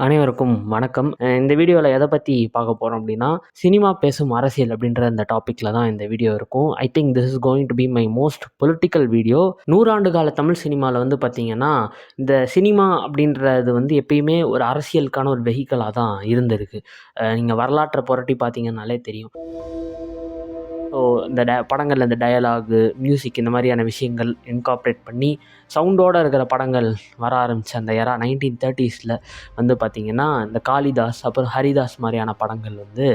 அனைவருக்கும் வணக்கம். இந்த வீடியோல எத பத்தி பார்க்க போறோம் அப்டின்னா, சினிமா பேசும் அரசியல் அப்படின்ற அந்த டாபிக்ல தான் இந்த வீடியோ இருக்கும். I think this is going to be my most political video. 100 ஆண்டு கால தமிழ் சினிமால வந்து பார்த்தீங்கன்னா, இந்த சினிமா அப்படின்றது வந்து எப்பயுமே ஒரு அரசியலுக்கான ஒரு வெஹிக்கிளா தான் இருந்திருக்கு. நீங்க வரலாற்ற புரட்டி பார்த்தீங்கன்னாலே தெரியும். ஸோ இந்த படங்கள்ல இந்த டயலாகு, மியூசிக் இந்த மாதிரியான விஷயங்கள் இன்கார்ப்பரேட் பண்ணி சவுண்டோட இருக்கிற படங்கள் வர ஆரம்பிச்ச அந்த எரா 1930ஸ்ல வந்து பார்த்திங்கன்னா, இந்த காளிதாஸ் அப்புறம் ஹரிதாஸ் மாதிரியான படங்கள் வந்து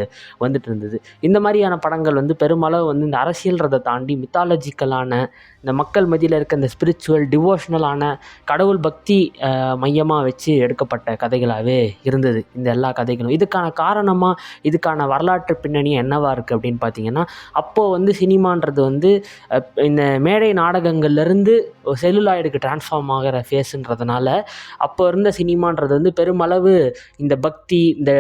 வந்துட்டு இருந்தது. இந்த மாதிரியான படங்கள் வந்து பெருமளவு வந்து இந்த அரசியல்றதை தாண்டி மித்தாலஜிக்கலான இந்த மக்கள் மத்தியில் இருக்க இந்த ஸ்பிரிச்சுவல் டிவோஷனலான கடவுள் பக்தி மையமாக வச்சு எடுக்கப்பட்ட கதைகளாகவே இருந்தது இந்த எல்லா கதைகளும். இதுக்கான காரணமாக இதுக்கான வரலாற்று பின்னணி என்னவாக இருக்குது அப்படின்னு பார்த்தீங்கன்னா, அப்போது வந்து சினிமான்றது வந்து இந்த மேடை நாடகங்கள்லேருந்து செல்லுலாய்டுக்கு டிரான்ஸ்ஃபார்ம் ஆகிற ஃபேஸுன்றதுனால அப்போ இருந்த சினிமான்றது வந்து பெருமளவு இந்த பக்தி, இந்த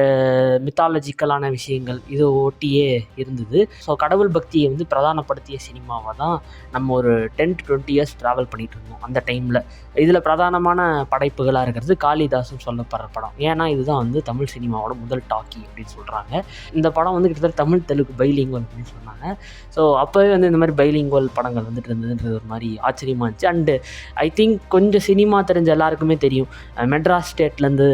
மித்தாலஜிக்கலான விஷயங்கள் இது ஒட்டியே இருந்தது. ஸோ கடவுள் பக்தியை வந்து பிரதானப்படுத்திய சினிமாவாக தான் நம்ம ஒரு 10 to 20 இயர்ஸ் ட்ராவல் பண்ணிகிட்டு இருந்தோம் அந்த டைமில். இதில் பிரதானமான படைப்புகளாக இருக்கிறது காளிதாசும் சொல்லப்படுற படம். ஏன்னா இதுதான் வந்து தமிழ் சினிமாவோட முதல் டாக்கி அப்படின்னு சொல்கிறாங்க. இந்த படம் வந்து கிட்டத்தட்ட தமிழ் தெலுங்கு பைலிங்குவல் அப்படின்னு சொன்னாங்க. ஸோ அப்போவே வந்து இந்த மாதிரி பைலிங்குவல் படங்கள் வந்துட்டு இருந்ததுன்றது ஒரு மாதிரி ஆச்சரியமாக இருந்துச்சு. அண்டு ஐ திங்க் கொஞ்சம் சினிமா தெரிஞ்ச எல்லாருக்குமே தெரியும், மெட்ராஸ் ஸ்டேட்லேருந்து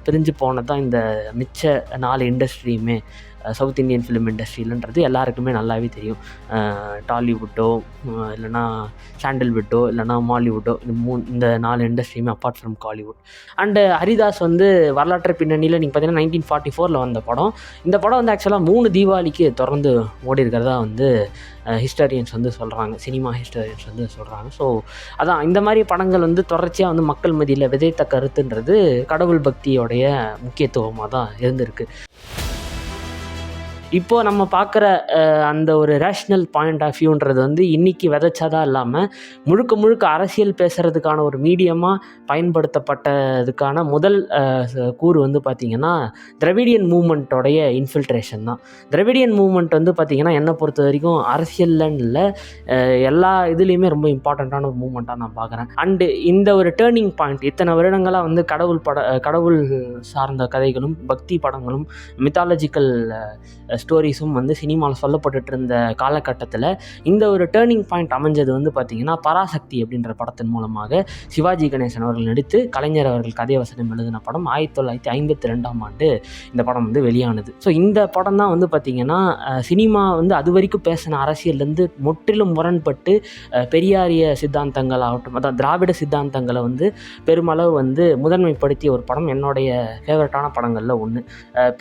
பிரிஞ்சு போனது தான் இந்த மிச்ச 4 இண்டஸ்ட்ரியுமே. சவுத் இந்தியன் ஃபிலிம் இண்டஸ்ட்ரியிலன்றது எல்லாருக்குமே நல்லாவே தெரியும். டாலிவுட்டோ இல்லைனா சாண்டில்வுட்டோ இல்லைனா மாலிவுட்டோ இந்த 4 இண்டஸ்ட்ரியுமே apart from Kollywood. And Haridas வந்து வரலாற்று பின்னணியில் நீங்கள் பார்த்தீங்கன்னா 1944 வந்த படம். இந்த படம் வந்து ஆக்சுவலாக 3 தீபாவளிக்கு தொடர்ந்து ஓடி இருக்கிறதா வந்து ஹிஸ்டாரியன்ஸ் வந்து சொல்கிறாங்க, சினிமா ஹிஸ்டாரியன்ஸ் வந்து சொல்கிறாங்க. ஸோ அதான் இந்த மாதிரி படங்கள் வந்து தொடர்ச்சியாக வந்து மக்கள் மத்தியில் விதைத்த கருத்துன்றது கடவுள் பக்தியோடைய முக்கியத்துவமாக தான் இருந்திருக்கு. இப்போது நம்ம பார்க்குற அந்த ஒரு ரேஷ்னல் பாயிண்ட் ஆஃப் வியூன்றது வந்து இன்றைக்கி விதைச்சதாக இல்லாமல் முழுக்க அரசியல் பேசுகிறதுக்கான ஒரு மீடியமாக பயன்படுத்தப்பட்டதுக்கான முதல் கூறு வந்து பார்த்திங்கன்னா திராவிடியன் மூமெண்ட்டோடைய இன்ஃபில்ட்ரேஷன் தான். திராவிடியன் மூமெண்ட் வந்து பார்த்திங்கன்னா என்னை பொறுத்த வரைக்கும் அரசியல்லன்னு இல்லை, எல்லா இதுலேயுமே ரொம்ப இம்பார்ட்டண்ட்டான ஒரு மூமெண்ட்டாக நான் பார்க்குறேன். அண்டு இந்த ஒரு டேர்னிங் பாயிண்ட் இத்தனை வருடங்களாக வந்து கடவுள் சார்ந்த கதைகளும் பக்தி படங்களும் மித்தாலஜிக்கல் ஸ்டோரிஸும் வந்து சினிமாவில் சொல்லப்பட்டு இருந்த காலகட்டத்தில் இந்த ஒரு டேர்னிங் பாயிண்ட் அமைஞ்சது வந்து பார்த்திங்கன்னா பராசக்தி அப்படின்ற படத்தின் மூலமாக சிவாஜி கணேசன் அவர்கள் நடித்து கலைஞர் அவர்கள் கதைவசனம் எழுதின படம் 1952ஆம் ஆண்டு இந்த படம் வந்து வெளியானது. ஸோ இந்த படம் தான் வந்து பார்த்திங்கன்னா சினிமா வந்து அது வரைக்கும் பேசின அரசியல்லேருந்து முற்றிலும் முரண்பட்டு பெரியாரிய சித்தாந்தங்கள் ஆகட்டும், அதான் திராவிட சித்தாந்தங்களை வந்து பெருமளவு வந்து முதன்மைப்படுத்திய ஒரு படம். என்னுடைய ஃபேவரட்டான படங்களில் ஒன்று.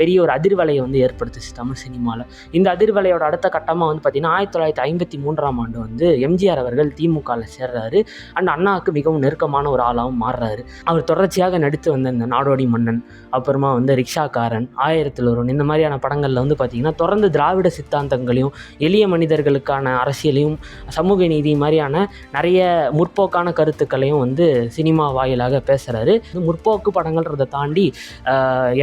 பெரிய ஒரு அதிர்வலையை வந்து ஏற்படுத்துச்சு தமிழ் சினிமாவில். இந்த அதிர்வலையோட அடுத்த கட்டமாக வந்து பார்த்திங்கன்னா 1953ஆம் ஆண்டு வந்து எம்ஜிஆர் அவர்கள் திமுகவில் சேர்றாரு. அண்ட் அண்ணாவுக்கு மிகவும் நெருக்கமான ஒரு ஆளாகவும் மாறுறாரு. அவர் தொடர்ச்சியாக நடித்து வந்த இந்த நாடோடி மன்னன், அப்புறமா வந்து ரிக்ஷாக்காரன், 1001 இந்த மாதிரியான படங்களில் வந்து பார்த்திங்கன்னா தொடர்ந்து திராவிட சித்தாந்தங்களையும் எளிய மனிதர்களுக்கான அரசியலையும் சமூக நீதி மாதிரியான நிறைய முற்போக்கான கருத்துக்களையும் வந்து சினிமா வாயிலாக பேசுகிறாரு. முற்போக்கு படங்கள்ன்றதை தாண்டி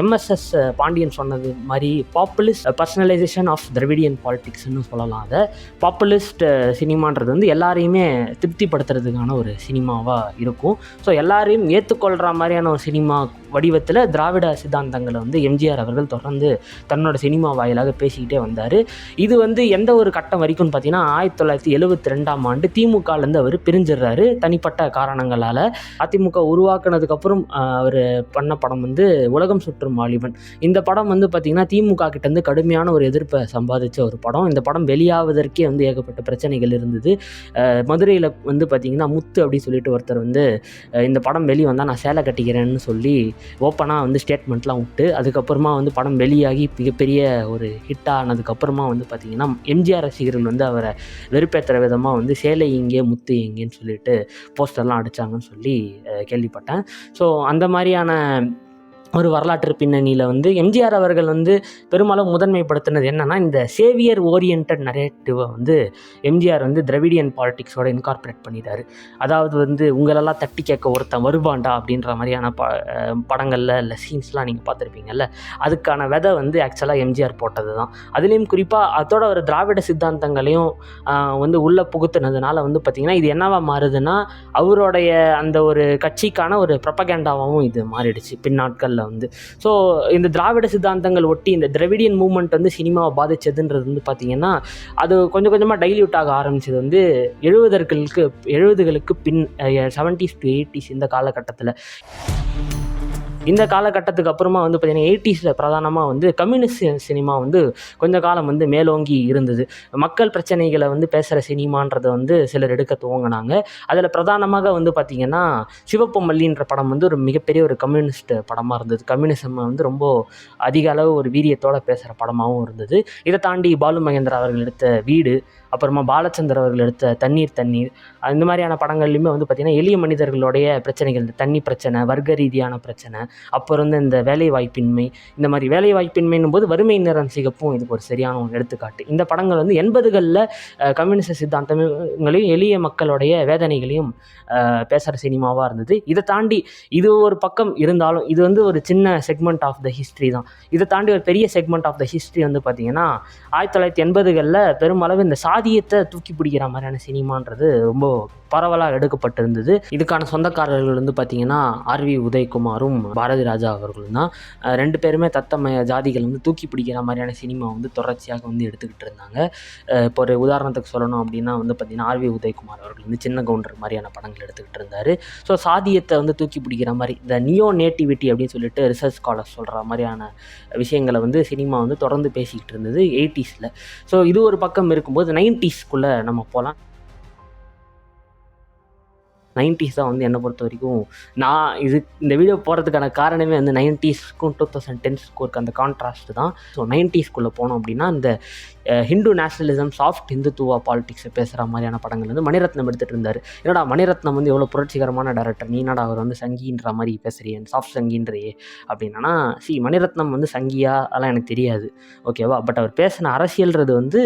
எம்எஸ்எஸ் பாண்டியன் சொன்னது மாதிரி பாப்புலிஸ்ட் பர்சனலைசேஷன் ஆஃப் திராவிடியன் பாலிட்டிக்ஸ்னு சொல்லலாம். அதை பாப்புலிஸ்ட் சினிமான்றது வந்து எல்லாரையுமே திருப்திப்படுத்துறதுக்கான ஒரு சினிமாவாக இருக்கும். ஸோ எல்லாரையும் ஏற்றுக்கொள்கிற மாதிரியான ஒரு சினிமா வடிவத்தில் திராவிட சித்தாந்தங்களை வந்து எம்ஜிஆர் அவர்கள் தொடர்ந்து தன்னோட சினிமா வாயிலாக பேசிக்கிட்டே வந்தார். இது வந்து எந்த ஒரு கட்டம் வரைக்கும்னு பார்த்தீங்கன்னா 1972ஆம் ஆண்டு திமுகலேருந்து அவர் பிரிஞ்சிடுறாரு தனிப்பட்ட காரணங்களால். அதிமுக உருவாக்குனதுக்கப்புறம் அவர் பண்ண படம் வந்து உலகம் சுற்றும் வாலிபன். இந்த படம் வந்து பார்த்திங்கன்னா திமுக கிட்டேருந்து கடுமையான ஒரு எதிர்ப்பை சம்பாதிச்ச ஒரு படம். இந்த படம் வெளியாவதற்கே வந்து ஏகப்பட்ட பிரச்சனைகள் இருந்தது. மதுரையில் வந்து பார்த்திங்கன்னா முத்து அப்படின்னு சொல்லிட்டு ஒருத்தர் வந்து இந்த படம் வெளி வந்தால் நான் சேலை கட்டிக்கிறேன்னு சொல்லி ஓப்பனாக வந்து ஸ்டேட்மெண்ட்லாம் விட்டு அதுக்கப்புறமா வந்து படம் வெளியாகி மிகப்பெரிய ஒரு ஹிட் ஆனதுக்கப்புறமா வந்து பார்த்திங்கன்னா எம்ஜிஆர் ரசிகர்கள் வந்து அவரை வெறுப்பேற்றுற விதமாக வந்து சேலை இங்கே முத்து எங்கேன்னு சொல்லிட்டு போஸ்டர்லாம் அடித்தாங்கன்னு சொல்லி கேள்விப்பட்டேன். ஸோ அந்த மாதிரியான ஒரு வரலாற்று பின்னணியில் வந்து எம்ஜிஆர் அவர்கள் வந்து பெரும்பாலும் முதன்மைப்படுத்தினது என்னென்னா, இந்த சேவியர் ஓரியன்ட் நரேட்டிவை வந்து எம்ஜிஆர் வந்து திராவிடியன் பாலிடிக்ஸோட இன்கார்பரேட் பண்ணிட்டார். அதாவது வந்து உங்களெல்லாம் தட்டி கேட்க ஒருத்தன் வருவான்டா அப்படின்ற மாதிரியான படங்களில் இல்லை சீன்ஸ்லாம் நீங்கள் பார்த்துருப்பீங்கல்ல, அதுக்கான விதை வந்து ஆக்சுவலாக எம்ஜிஆர் போட்டது தான். அதுலேயும் குறிப்பாக அதோட ஒரு திராவிட சித்தாந்தங்களையும் வந்து உள்ளே புகுத்துனதுனால வந்து பார்த்திங்கன்னா இது என்னவா மாறுதுன்னா, அவருடைய அந்த ஒரு கட்சிக்கான ஒரு ப்ரொபகேண்டாவாகவும் இது மாறிடுச்சு பின்னாட்களில் வந்து. ஸோ இந்த திராவிட சித்தாந்தங்கள் ஒட்டி இந்த திராவிடியன் மூவ்மெண்ட் வந்து சினிமாவை பாதித்ததுன்றது வந்து பார்த்திங்கன்னா, அது கொஞ்சம் கொஞ்சமாக டைல்யூட் ஆக ஆரம்பிச்சது வந்து 70களுக்கு பின் 70s to 80s இந்த காலகட்டத்தில். இந்த காலகட்டத்துக்கு அப்புறமா வந்து பார்த்திங்கன்னா 80ஸில் பிரதானமாக வந்து கம்யூனிஸ்ட் சினிமா வந்து கொஞ்ச காலம் வந்து மேலோங்கி இருந்தது. மக்கள் பிரச்சனைகளை வந்து பேசுகிற சினிமான்றதை வந்து சிலர் எடுக்க துவங்கினாங்க. அதில் பிரதானமாக வந்து பார்த்திங்கன்னா சிவப்பு மல்லின்ற படம் வந்து ஒரு மிகப்பெரிய ஒரு கம்யூனிஸ்ட் படமாக இருந்தது. கம்யூனிசம் வந்து ரொம்ப அதிக அளவு ஒரு வீரியத்தோடு பேசுகிற படமாகவும் இருந்தது. இதை தாண்டி பாலு மகேந்திரா அவர்கள் எடுத்த வீடு, அப்புறமா பாலச்சந்தர் அவர்கள் எடுத்த தண்ணீர் இந்த மாதிரியான படங்கள்லையுமே வந்து பார்த்திங்கன்னா எளிய மனிதர்களுடைய பிரச்சனைகள், இந்த தண்ணி பிரச்சனை, வர்க்க ரீதியான பிரச்சனை, அப்புறம் வந்து இந்த வேலைவாய்ப்பின்மை, இந்த மாதிரி வேலைவாய்ப்பின்மைன்னும் போது வறுமை நிறம் சிகப்பும் இதுக்கு ஒரு சரியான ஒரு எடுத்துக்காட்டு. இந்த படங்கள் வந்து 80களில் கம்யூனிஸ்ட் சித்தாந்தங்களையும் எளிய மக்களுடைய வேதனைகளையும் பேசுகிற சினிமாவாக இருந்தது. இதை தாண்டி இது ஒரு பக்கம் இருந்தாலும் இது வந்து ஒரு சின்ன செக்மெண்ட் ஆஃப் த ஹிஸ்ட்ரி தான். இதை தாண்டி ஒரு பெரிய செக்மெண்ட் ஆஃப் த ஹிஸ்ட்ரி வந்து பார்த்திங்கன்னா 1980களில் பெருமளவு இந்த சாதியத்தை தூக்கி பிடிக்கிற மாதிரியான சினிமான்றது ரொம்ப பரவலாக எடுக்கப்பட்டிருந்தது. இதுக்கான சொந்தக்காரர்கள் வந்து பார்த்திங்கன்னா ஆர்வி உதயகுமாரும் பாரதி ராஜா அவர்களும் தான். 2 பேருமே தத்தமய ஜாதிகள் வந்து தூக்கி பிடிக்கிற மாதிரியான சினிமா வந்து தொடர்ச்சியாக வந்து எடுத்துக்கிட்டு இருந்தாங்க. இப்போ ஒரு உதாரணத்துக்கு சொல்லணும் அப்படின்னா வந்து பார்த்திங்கன்னா ஆர்வி உதயகுமார் அவர்கள் வந்து சின்ன கவுண்டர் மாதிரியான படங்கள் எடுத்துக்கிட்டு இருந்தார். ஸோ சாதியத்தை வந்து தூக்கி பிடிக்கிற மாதிரி இந்த நியோ நேட்டிவிட்டி அப்படின்னு சொல்லிட்டு ரிசர்ச் ஸ்காலர்ஸ் சொல்கிற மாதிரியான விஷயங்களை வந்து சினிமா வந்து தொடர்ந்து பேசிக்கிட்டு இருந்தது 80ஸில். ஸோ இது ஒரு பக்கம் இருக்கும்போது 90ஸ்க்குள்ளே நம்ம போகலாம். 90s தான் வந்து என்னை பொறுத்த வரைக்கும் நான் இந்த வீடியோ போகிறதுக்கான காரணமே வந்து 90ஸ்க்கும் 2010ஸ்க்கும் இருக்க அந்த கான்ட்ராஸ்ட் தான். ஸோ 90ஸ்க்குள்ளே போனோம் அப்படின்னா இந்த ஹிந்து நேஷனலிசம், சாஃப்ட் ஹிந்துத்துவா பாலிடிக்ஸை பேசுகிற மாதிரியான படங்கள் வந்து மணிரத்னம் எடுத்துகிட்டு இருந்தார். என்னடா மணிரத்னம் வந்து எவ்வளோ புரட்சிகரமான டேரக்டர், நீ என்னடா அவர் வந்து சங்கின்ற மாதிரி பேசுகிறேன், சாஃப்ட் சங்கின்றையே அப்படின்னா, மணிரத்னம் வந்து சங்கியா அதெல்லாம் எனக்கு தெரியாது, ஓகேவா. பட் அவர் பேசின அரசியல்ன்றது வந்து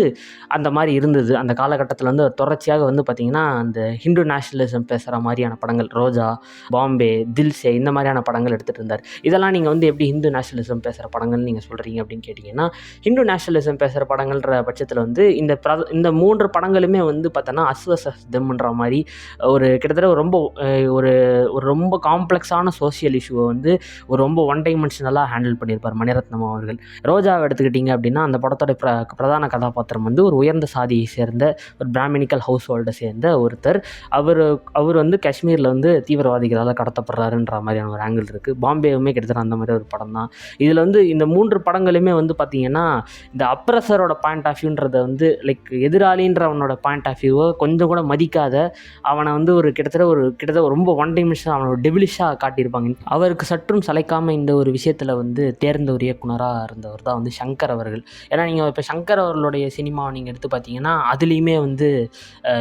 அந்த மாதிரி இருந்தது. அந்த காலகட்டத்தில் வந்து தொடர்ச்சியாக வந்து பார்த்திங்கன்னா அந்த ஹிந்து நேஷனலிசம் பேசுகிற மாதிரியான படங்கள், ரோஜா, பாம்பே, தில்சே, இந்த மாதிரியான படங்கள் எடுத்துகிட்டு இருந்தார். இதெல்லாம் நீங்கள் வந்து எப்படி ஹிந்து நேஷனலிசம் பேசுகிற படங்கள்னு நீங்கள் சொல்கிறீங்க அப்படின்னு கேட்டிங்கன்னா, ஹிந்து நேஷனலிசம் பேசுகிற படங்கள்ன்ற பட்சத்தில் வந்து இந்த 3 படங்களுமே வந்து பார்த்தோன்னா அஸ்வசஸ் தெம்ன்ற மாதிரி ஒரு கிட்டத்தட்ட ஒரு ரொம்ப காம்ப்ளெக்ஸான சோஷியல் இஷ்யூவை வந்து ஒரு ரொம்ப ஒன் டைமென்ஷனலாக ஹேண்டில் பண்ணியிருப்பார் மணிரத்னம் அவர்கள். ரோஜாவை எடுத்துக்கிட்டிங்க அப்படின்னா அந்த படத்தோட பிரதான கதாபாத்திரம் வந்து ஒரு உயர்ந்த சாதியை சேர்ந்த ஒரு பிராமினிக்கல் ஹவுஸ் ஹோல்டை சேர்ந்த ஒருத்தர். அவர் வந்து காஷ்மீரில் வந்து தீவிரவாதிகளால் கடத்தப்படுறாருன்ற மாதிரியான ஒரு ஆங்கிள் இருக்குது. பாம்பேவுமே கிட்டத்தட்ட அந்த மாதிரி ஒரு படம் தான். இதில் வந்து இந்த 3 படங்களுமே வந்து பார்த்திங்கன்னா இந்த அப்ரஸரோட பாயிண்ட் ஆஃப் வியூன்றதை வந்து லைக் எதிராளின்றவனோட பாயிண்ட் ஆஃப் வியூவை கொஞ்சம் கூட மதிக்காத, அவனை வந்து ஒரு கிட்டத்தட்ட ரொம்ப ஒன் டைமென்ஷன் அவனை ஒரு டெவிலிஷாக காட்டியிருப்பாங்க. அவருக்கு சற்றும் சளைக்காமல் இந்த ஒரு விஷயத்தில் வந்து தேர்ந்த ஒரு இயக்குனராக இருந்தவர் தான் வந்து சங்கர் அவர்கள். ஏன்னா நீங்கள் இப்போ சங்கர் அவர்களுடைய சினிமாவை நீங்கள் எடுத்து பார்த்தீங்கன்னா அதுலேயுமே வந்து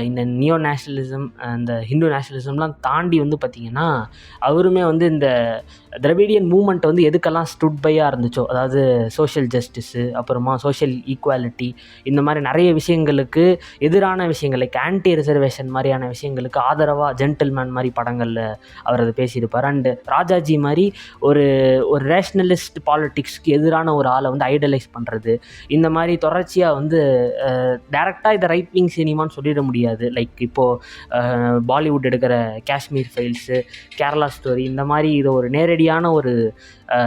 இந்த நியோ நேஷனலிசம், இந்த ஹிந்து நேஷனலிசம்லாம் தாண்டி வந்து பார்த்திங்கன்னா அவருமே வந்து இந்த திராவிடியன் மூமெண்ட் வந்து எதுக்கெல்லாம் ஸ்டுட் பையாக இருந்துச்சோ, அதாவது சோஷியல் ஜஸ்டிஸு, அப்புறமா சோஷியல் ஈக்குவாலிட்டி, இந்த மாதிரி நிறைய விஷயங்களுக்கு எதிரான விஷயங்கள் லைக் ஆன்டி ரிசர்வேஷன் மாதிரியான விஷயங்களுக்கு ஆதரவாக ஜென்டில்மேன் மாதிரி படங்களில் அவர் அதை பேசியிருப்பார். அண்டு ராஜாஜி மாதிரி ஒரு ரேஷ்னலிஸ்ட் பாலிட்டிக்ஸ்க்கு எதிரான ஒரு ஆளை வந்து ஐடலைஸ் பண்ணுறது, இந்த மாதிரி தொடர்ச்சியாக வந்து டேரெக்டாக இதை ரைட் விங் சினிமான்னு சொல்லிட முடியாது. லைக் இப்போது பாலிவுட் எடுக்கிற காஷ்மீர் ஃபைல்ஸு, கேரளா ஸ்டோரி, இந்த மாதிரி இதை ஒரு நேரடியான ஒரு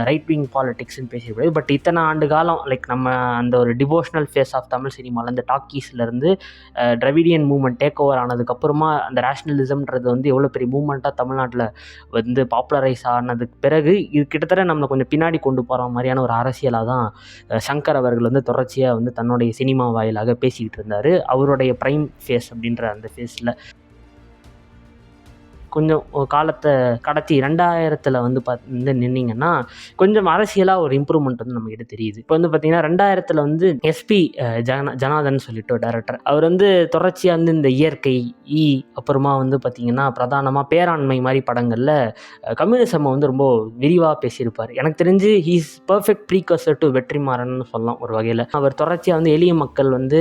ரைட் விங் பாலிட்டிக்ஸ்ன்னு பேசியிருப்பாரு. பட் இத்தனை ஆண்டு காலம் லைக் நம்ம அந்த ஒரு டிவோஷனல் ஃபேஸ் ஆஃப் தமிழ் சினிமாவில் இந்த டாக்கீஸ்லேருந்து திராவிடியன் மூவ்மெண்ட் டேக் ஓவர் ஆனதுக்கப்புறமா அந்த ரேஷ்னலிசம்ன்றது வந்து எவ்வளோ பெரிய மூவ்மெண்ட்டாக தமிழ்நாட்டில் வந்து பாப்புலரைஸ் ஆனதுக்கு பிறகு இது கிட்டத்தட்ட நம்மளை கொஞ்சம் பின்னாடி கொண்டு போகிற மாதிரியான ஒரு அரசியலாக தான் சங்கர் அவர்கள் வந்து தொடர்ச்சியாக வந்து தன்னுடைய சினிமா வாயிலாக பேசிக்கிட்டு இருந்தார் அவருடைய ப்ரைம் ஃபேஸ் அப்படின்ற அந்த ஃபேஸில். கொஞ்சம் காலத்தை கடத்தி 2000 வந்து நின்னீங்கன்னா கொஞ்சம் அரசியலாக ஒரு இம்ப்ரூவ்மெண்ட் வந்து நம்மகிட்ட தெரியுது. இப்போ வந்து பார்த்தீங்கன்னா 2000 வந்து எஸ்பி ஜனார்தன் சொல்லிட்டு ஒரு டேரக்டர், அவர் வந்து தொடர்ச்சியாக வந்து இந்த இயற்கை அப்புறமா வந்து பார்த்தீங்கன்னா பிரதானமாக பேராண்மை மாதிரி படங்களில் கம்யூனிசம் வந்து ரொம்ப விரிவாக பேசியிருப்பார். எனக்கு தெரிஞ்சு he's perfect precursor to Vetrimaaran சொல்லலாம் ஒரு வகையில். அவர் தொடர்ச்சியாக வந்து எளிய மக்கள் வந்து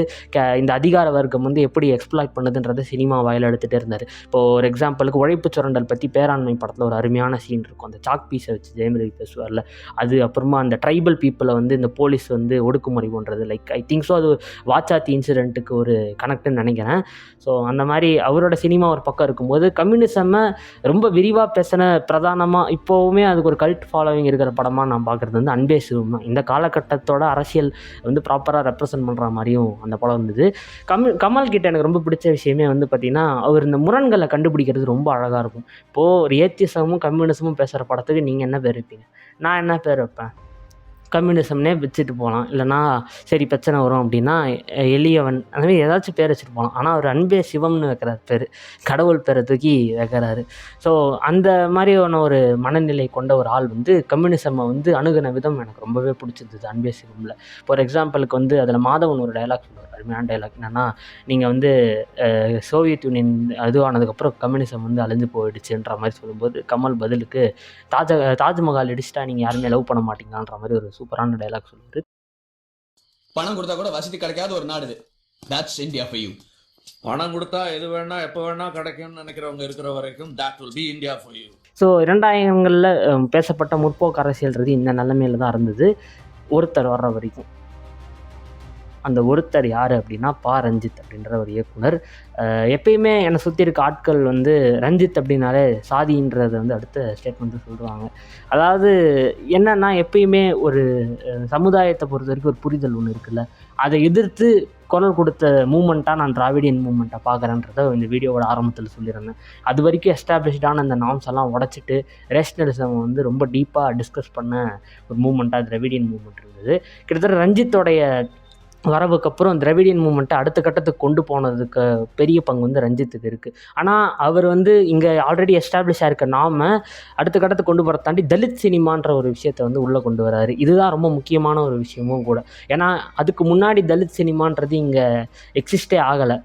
இந்த அதிகார வர்க்கம் வந்து எப்படி எக்ஸ்ப்ளாய்ட் பண்ணுதுன்றதை சினிமா வாயில் எடுத்துகிட்டே இருந்தார். இப்போது ஒரு எக்ஸாம்பிளுக்கு உழைப்பு சுரண்டல் பற்றி பேராண்மை படத்தில் ஒரு அருமையான சீன் இருக்கும். அந்த சாக் பீஸை வச்சு ஜெயம் ரவி பேசுவார்ல, அது அப்புறமா அந்த ட்ரைபல் பீப்புளை வந்து இந்த போலீஸ் வந்து ஒடுக்குமுறை பண்ணுறது, லைக் ஐ திங்க் ஸோ அது வாச்சாத்தி இன்சிடென்ட்டுக்கு ஒரு கனெக்ட்னு நினைக்கிறேன். ஸோ அந்த மாதிரி அவரோட சினிமா ஒரு பக்கம் இருக்கும்போது கம்யூனிசம்மை ரொம்ப விரிவாக பேசின பிரதானமாக இப்போவுமே அதுக்கு ஒரு கல்ட் ஃபாலோவிங் இருக்கிற படமாக நான் பார்க்குறது வந்து அன்பே சிவம் தான். இந்த காலகட்டத்தோட அரசியல் வந்து ப்ராப்பராக ரெப்ரசன்ட் பண்ணுற மாதிரியும் அந்த படம் இருந்தது. கமல் கிட்ட எனக்கு ரொம்ப பிடிச்ச விஷயமே வந்து பார்த்திங்கன்னா அவர் இந்த முரண்களை கண்டுபிடிக்கிறது ரொம்ப அழகாக இருக்கும். இப்போது ஒரு ஏத்தியசமும் கம்யூனிசமும் பேசுகிற படத்துக்கு நீங்கள் என்ன பேர் வைப்பீங்க? நான் என்ன பேர் வைப்பேன்? கம்யூனிசம்னே வச்சுட்டு போகலாம். இல்லைனா சரி பிரச்சனை வரும் அப்படின்னா எளியவன், அந்த மாதிரி ஏதாச்சும் பேர் வச்சுட்டு போகலாம். ஆனால் அவர் அன்பே சிவம்னு வைக்கிறார் பேர், கடவுள் பேரை தூக்கி வைக்கிறாரு. ஸோ அந்த மாதிரியான ஒரு மனநிலை கொண்ட ஒரு ஆள் வந்து கம்யூனிசம்மை வந்து அணுகின விதம் எனக்கு ரொம்பவே பிடிச்சிருந்தது அன்பே சிவமில். ஃபார் எக்ஸாம்பிளுக்கு வந்து அதில் மாதவன் ஒரு டைலாக் சொல்லுவார், அருமையான டைலாக். என்னென்னா, நீங்கள் வந்து சோவியத் யூனியன் அதுவானதுக்கப்புறம் கம்யூனிசம் வந்து அழிஞ்சு போயிடுச்சுன்ற மாதிரி சொல்லும்போது கமல் பதிலுக்கு தாஜ்மஹால் இடிச்சிட்டா நீங்கள் யாருமே லவ் பண்ண மாட்டீங்களான்ற மாதிரி ஒரு சூப்பரான டைலாக் சொல்லுவாரு. பணம் கொடுத்தா கூட வசதி கிடைக்காத ஒரு நாடு. That's India for you. பணம் கொடுத்தா எது வேணா எப்போ வேணா கிடைக்கும்னு நினைக்கிறவங்க இருக்கிற வரைக்கும் that will be India for you. So 2000களில் பேசப்பட்ட முற்போக்கு அரசியல்றது இந்த நிலைமையில தான் இருந்தது ஒருத்தர் வர்ற வரைக்கும். அந்த ஒருத்தர் யார் அப்படின்னா ரஞ்சித் அப்படின்ற ஒரு இயக்குனர். எப்பயுமே என்னை சுற்றி இருக்க ஆட்கள் வந்து ரஞ்சித் அப்படின்னாலே சாதின்றதை வந்து அடுத்த ஸ்டேட்மெண்ட்டு சொல்லுவாங்க. அதாவது என்னென்னா, எப்பயுமே ஒரு சமுதாயத்தை பொறுத்த வரைக்கும் ஒரு புரிதல் ஒன்று இருக்குல்ல, அதை எதிர்த்து குரல் கொடுத்த மூமெண்ட்டாக நான் திராவிடியன் மூமெண்ட்டை பார்க்குறேன்றதை இந்த வீடியோவோட ஆரம்பத்தில் சொல்லியிருந்தேன். அது வரைக்கும் எஸ்டாப்ளிஷ்டான அந்த நார்ம்ஸ் எல்லாம் உடச்சிட்டு ரேஷ்னலிசம் வந்து ரொம்ப டீப்பாக டிஸ்கஸ் பண்ண ஒரு மூமெண்ட்டாக திராவிடியன் மூமெண்ட் இருந்தது. கிட்டத்தட்ட ரஞ்சித்தோடைய வரவுக்கு அப்புறம் திராவிடியன் மூமெண்ட்டை அடுத்த கட்டத்துக்கு கொண்டு போனதுக்கு பெரிய பங்கு வந்து ரஞ்சித்துக்கு இருக்குது. ஆனால் அவர் வந்து இங்கே ஆல்ரெடி எஸ்டாப்ளிஷ் ஆகிருக்க நாம அடுத்த கட்டத்துக்கு கொண்டு போகிற தாண்டி தலித் சினிமான்ற ஒரு விஷயத்தை வந்து உள்ளே கொண்டு வராரு. இதுதான் ரொம்ப முக்கியமான ஒரு விஷயமும் கூட. ஏன்னா அதுக்கு முன்னாடி தலித் சினிமான்றது இங்கே எக்ஸிஸ்டே ஆகலை.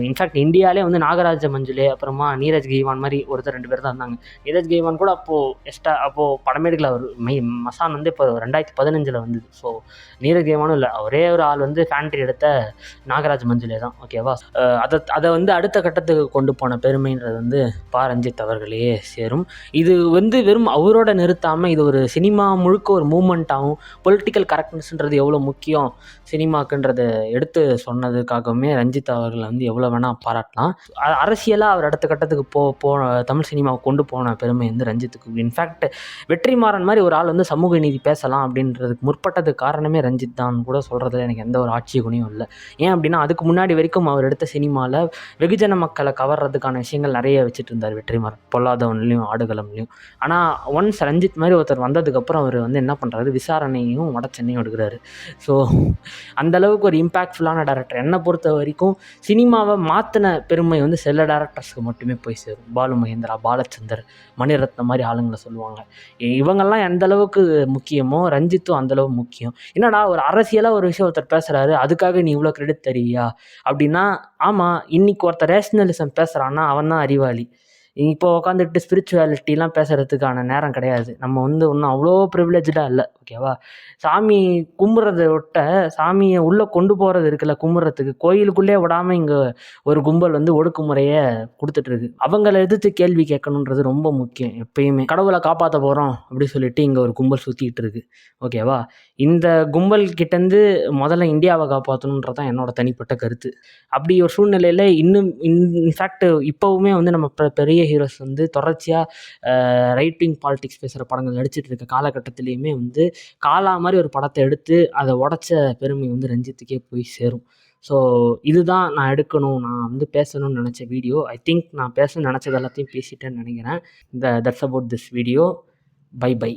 இன்ஃபேக்ட் இந்தியாவிலே வந்து நாகராஜ மஞ்சுளே, அப்புறமா நீரஜ் கெய்வான் மாதிரி ஒருத்தர் 2 பேர் தான் இருந்தாங்க. நீரஜ் கெய்வான் கூட அப்போது படமேடுகளை அவர் மசான் வந்து இப்போ 2015 வந்தது. ஸோ நீரஜ் கெய்வானும் இல்லை, ஒரே ஒரு ஆள் வந்து ஃபேண்ட்ரி எடுத்த நாகராஜ் மஞ்சுளே தான். ஓகேவா? அதை வந்து அடுத்த கட்டத்துக்கு கொண்டு போன பெருமைன்றது வந்து ரஞ்சித் அவர்களையே சேரும். இது வந்து வெறும் அவரோட நிறுத்தாமல் இது ஒரு சினிமா முழுக்க ஒரு மூமெண்ட்டாகவும் பொலிட்டிக்கல் கரெக்ட்னஸ்ன்றது எவ்வளோ முக்கியம் சினிமாக்குன்றதை எடுத்து சொன்னதுக்காகவுமே ரஞ்சித் அவர்களை வந்து எவ்வளோ வேணால் பாராட்டலாம். அரசியலாக அவர் அடுத்த கட்டத்துக்கு தமிழ் சினிமாவை கொண்டு போன பெருமை வந்து ரஞ்சித்துக்கு. இன்ஃபேக்ட் வெற்றிமாறன் மாதிரி ஒரு ஆள் வந்து சமூக நீதி பேசலாம் அப்படின்றதுக்கு முற்பட்டதுக்கு காரணமே ரஞ்சித் தான் கூட சொல்கிறதுல எனக்கு எந்த ஒரு ஆட்சி குணியும் இல்லை. ஏன் அப்படின்னா அதுக்கு முன்னாடி வரைக்கும் அவர் எடுத்த சினிமாவில் வெகுஜன மக்களை கவர்றதுக்கான விஷயங்கள் நிறைய வச்சுட்டு இருந்தார் வெற்றிமாறன், பொல்லாதவன்லையும் ஆடுகளம்லையும். ஆனால் ஒன்ஸ் ரஞ்சித் மாதிரி ஒருத்தர் வந்ததுக்கப்புறம் அவர் வந்து என்ன பண்ணுறாரு, விசாரணையும் வடச்சென்னையும் எடுக்கிறாரு. ஸோ அந்தளவுக்கு ஒரு இம்பேக்ட்ஃபுல்லான டேரக்டர். என்னை பொறுத்த வரைக்கும் சினிமாவை மாற்றின பெருமை வந்து சில டேரக்டர்ஸ்க்கு மட்டுமே போய் சேரும். பாலு மகேந்திரா, பாலச்சந்தர், மணிரத்னம் மாதிரி ஆளுங்களை சொல்லுவாங்க. இவங்கெல்லாம் எந்த அளவுக்கு முக்கியமோ ரஞ்சித்தும் அந்தளவு முக்கியம். என்னடா ஒரு அரசியலாக ஒரு விஷயம் ஒருத்தர் பேசுகிறாரு, அதுக்காக நீ இவ்வளோ கிரெடிட் தருவியா அப்படின்னா, ஆமாம், இன்றைக்கி ஒருத்தர் ரேஷ்னலிசம் பேசுகிறான்னா அவன் தான் அறிவாளி. இப்போ உட்காந்துட்டு ஸ்பிரிச்சுவாலிட்டிலாம் பேசுகிறதுக்கான நேரம் கிடையாது. நம்ம வந்து ஒன்றும் அவ்வளோ ப்ரிவிலேஜாக இல்லை. ஓகேவா? சாமி கும்பிட்றத விட்ட சாமியை உள்ளே கொண்டு போகிறது இருக்குல்ல, கும்பிட்றதுக்கு கோயிலுக்குள்ளே விடாமல் இங்கே ஒரு கும்பல் வந்து ஒடுக்குமுறையை கொடுத்துட்ருக்கு. அவங்கள எதிர்த்து கேள்வி கேட்கணுன்றது ரொம்ப முக்கியம். எப்பயுமே கடவுளை காப்பாற்ற போகிறோம் அப்படி சொல்லிட்டு இங்கே ஒரு கும்பல் சுற்றிக்கிட்டு இருக்கு. ஓகேவா? இந்த கும்பல் கிட்டேருந்து முதல்ல இந்தியாவை காப்பாற்றணுன்றதான் என்னோட தனிப்பட்ட கருத்து. அப்படி ஒரு சூழ்நிலையில் இன்னும் இன்ஃபேக்ட் இப்போவுமே வந்து நம்ம பெரிய ஹீரோஸ் வந்து தொடர்ச்சியாக ரைட் விங் பாலிடிக்ஸ் பேசுகிற படங்கள் நடிச்சிட்டு இருக்க காலகட்டத்திலையுமே வந்து காலா மாதிரி ஒரு படத்தை எடுத்து அதை உடச்ச பெருமை வந்து ரஞ்சித்துக்கே போய் சேரும். ஸோ இதுதான் நான் நான் வந்து பேசணும்னு நினச்ச வீடியோ. ஐ திங்க் நான் பேசணும்னு நினச்சது எல்லாத்தையும் பேசிட்டேன்னு நினைக்கிறேன். That's about this video. Bye by.